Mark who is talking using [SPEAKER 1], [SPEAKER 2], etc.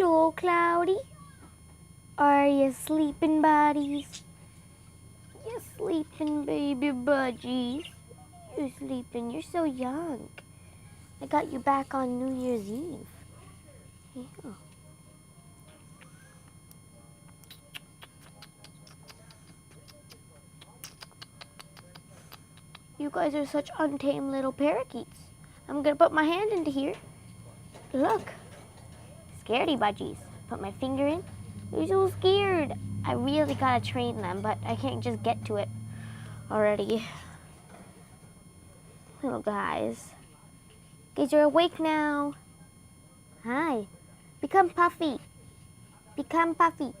[SPEAKER 1] Hello, Cloudy. Are you sleeping, buddies? You sleeping, baby budgies? You're sleeping. You're so young. I got you back on New Year's Eve. Yeah. You guys are such untamed little parakeets. I'm gonna put my hand into here. Look. Scaredy budgies. Put my finger in. They're so scared. I really gotta train them, but I can't just get to it already. Little guys. Guys are awake now. Hi. Become puffy. Become puffy.